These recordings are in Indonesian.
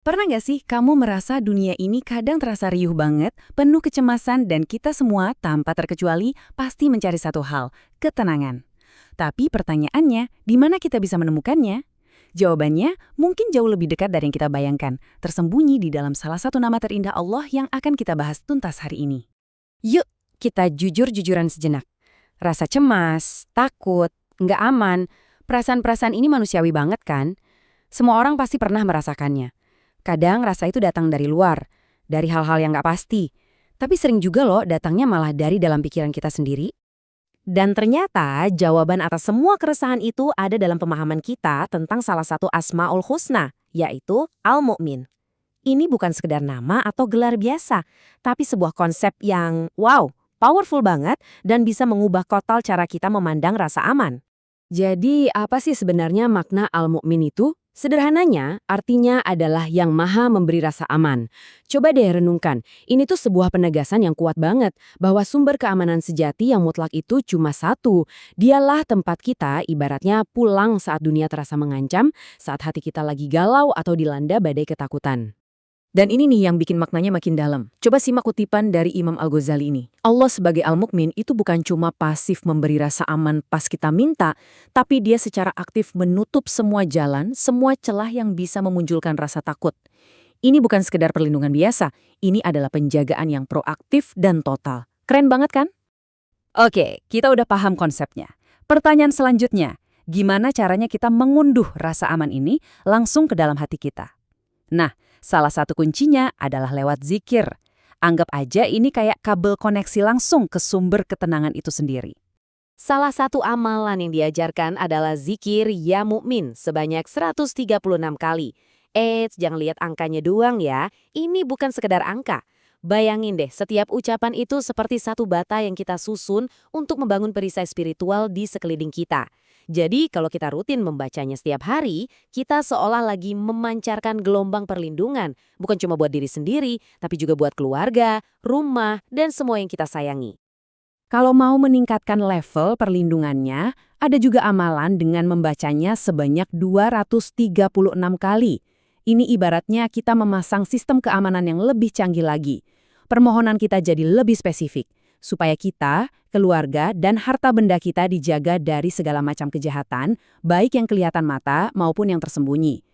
Pernah nggak sih kamu merasa dunia ini kadang terasa riuh banget, penuh kecemasan, dan kita semua tanpa terkecuali pasti mencari satu hal, ketenangan. Tapi pertanyaannya, di mana kita bisa menemukannya? Jawabannya mungkin jauh lebih dekat dari yang kita bayangkan, tersembunyi di dalam salah satu nama terindah Allah yang akan kita bahas tuntas hari ini. Yuk, kita jujur-jujuran sejenak. Rasa cemas, takut, nggak aman, perasaan-perasaan ini manusiawi banget kan? Semua orang pasti pernah merasakannya. Kadang rasa itu datang dari luar, dari hal-hal yang nggak pasti. Tapi sering juga loh datangnya malah dari dalam pikiran kita sendiri. Dan ternyata jawaban atas semua keresahan itu ada dalam pemahaman kita tentang salah satu Asmaul Husna, yaitu Al-Mu'min. Ini bukan sekedar nama atau gelar biasa, tapi sebuah konsep yang, wow, powerful banget dan bisa mengubah total cara kita memandang rasa aman. Jadi apa sih sebenarnya makna al-mu'min itu? Sederhananya, artinya adalah yang maha memberi rasa aman. Coba deh renungkan, ini tuh sebuah penegasan yang kuat banget bahwa sumber keamanan sejati yang mutlak itu cuma satu. Dialah tempat kita ibaratnya pulang saat dunia terasa mengancam, saat hati kita lagi galau atau dilanda badai ketakutan. Dan ini nih yang bikin maknanya makin dalam. Coba simak kutipan dari Imam Al-Ghazali ini. Allah sebagai Al-Mukmin itu bukan cuma pasif memberi rasa aman pas kita minta, tapi dia secara aktif menutup semua jalan, semua celah yang bisa memunculkan rasa takut. Ini bukan sekedar perlindungan biasa, ini adalah penjagaan yang proaktif dan total. Keren banget kan? Oke, kita udah paham konsepnya. Pertanyaan selanjutnya, gimana caranya kita mengunduh rasa aman ini langsung ke dalam hati kita? Nah, salah satu kuncinya adalah lewat zikir. Anggap aja ini kayak kabel koneksi langsung ke sumber ketenangan itu sendiri. Salah satu amalan yang diajarkan adalah zikir Ya Mu'min sebanyak 136 kali. Jangan lihat angkanya doang ya, ini bukan sekedar angka. Bayangin deh, setiap ucapan itu seperti satu bata yang kita susun untuk membangun perisai spiritual di sekeliling kita. Jadi kalau kita rutin membacanya setiap hari, kita seolah lagi memancarkan gelombang perlindungan, bukan cuma buat diri sendiri, tapi juga buat keluarga, rumah, dan semua yang kita sayangi. Kalau mau meningkatkan level perlindungannya, ada juga amalan dengan membacanya sebanyak 236 kali. Ini ibaratnya kita memasang sistem keamanan yang lebih canggih lagi. Permohonan kita jadi lebih spesifik, supaya kita, keluarga, dan harta benda kita dijaga dari segala macam kejahatan, baik yang kelihatan mata maupun yang tersembunyi.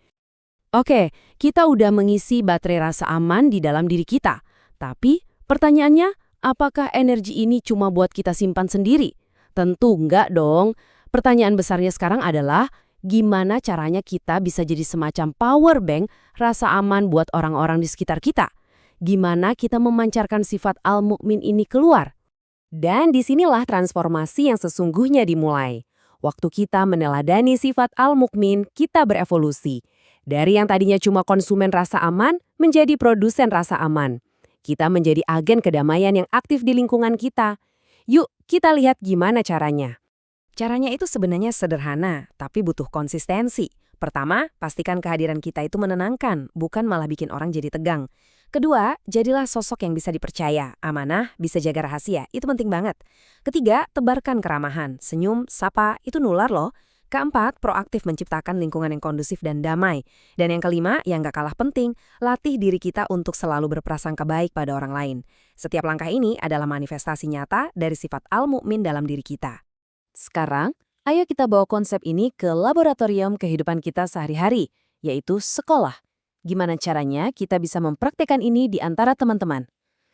Oke, kita udah mengisi baterai rasa aman di dalam diri kita. Tapi, pertanyaannya, apakah energi ini cuma buat kita simpan sendiri? Tentu enggak dong. Pertanyaan besarnya sekarang adalah, gimana caranya kita bisa jadi semacam power bank rasa aman buat orang-orang di sekitar kita? Gimana kita memancarkan sifat al-mu'min ini keluar? Dan disinilah transformasi yang sesungguhnya dimulai. Waktu kita meneladani sifat al-mukmin, kita berevolusi. Dari yang tadinya cuma konsumen rasa aman, menjadi produsen rasa aman. Kita menjadi agen kedamaian yang aktif di lingkungan kita. Yuk, kita lihat gimana caranya. Caranya itu sebenarnya sederhana, tapi butuh konsistensi. Pertama, pastikan kehadiran kita itu menenangkan, bukan malah bikin orang jadi tegang. Kedua, jadilah sosok yang bisa dipercaya, amanah, bisa jaga rahasia, itu penting banget. Ketiga, tebarkan keramahan, senyum, sapa, itu nular loh. Keempat, proaktif menciptakan lingkungan yang kondusif dan damai. Dan yang kelima, yang gak kalah penting, latih diri kita untuk selalu berprasangka baik pada orang lain. Setiap langkah ini adalah manifestasi nyata dari sifat al-mu'min dalam diri kita. Sekarang, ayo kita bawa konsep ini ke laboratorium kehidupan kita sehari-hari, yaitu sekolah. Gimana caranya kita bisa mempraktekkan ini di antara teman-teman?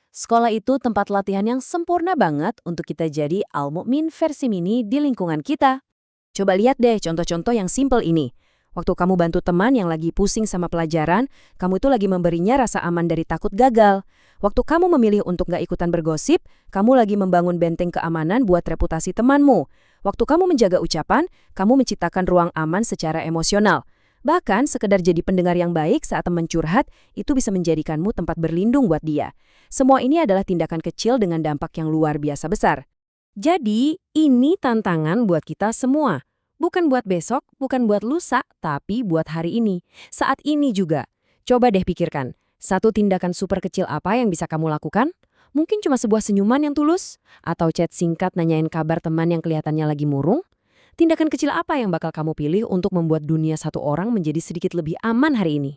Sekolah itu tempat latihan yang sempurna banget untuk kita jadi al-mu'min versi mini di lingkungan kita. Coba lihat deh contoh-contoh yang simple ini. Waktu kamu bantu teman yang lagi pusing sama pelajaran, kamu itu lagi memberinya rasa aman dari takut gagal. Waktu kamu memilih untuk gak ikutan bergosip, kamu lagi membangun benteng keamanan buat reputasi temanmu. Waktu kamu menjaga ucapan, kamu menciptakan ruang aman secara emosional. Bahkan, sekedar jadi pendengar yang baik saat teman curhat, itu bisa menjadikanmu tempat berlindung buat dia. Semua ini adalah tindakan kecil dengan dampak yang luar biasa besar. Jadi, ini tantangan buat kita semua. Bukan buat besok, bukan buat lusa, tapi buat hari ini. Saat ini juga. Coba deh pikirkan, satu tindakan super kecil apa yang bisa kamu lakukan? Mungkin cuma sebuah senyuman yang tulus? Atau chat singkat nanyain kabar teman yang kelihatannya lagi murung? Tindakan kecil apa yang bakal kamu pilih untuk membuat dunia satu orang menjadi sedikit lebih aman hari ini?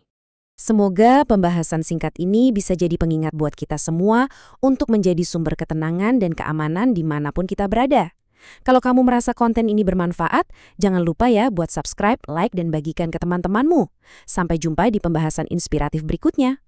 Semoga pembahasan singkat ini bisa jadi pengingat buat kita semua untuk menjadi sumber ketenangan dan keamanan dimanapun kita berada. Kalau kamu merasa konten ini bermanfaat, jangan lupa ya buat subscribe, like, dan bagikan ke teman-temanmu. Sampai jumpa di pembahasan inspiratif berikutnya.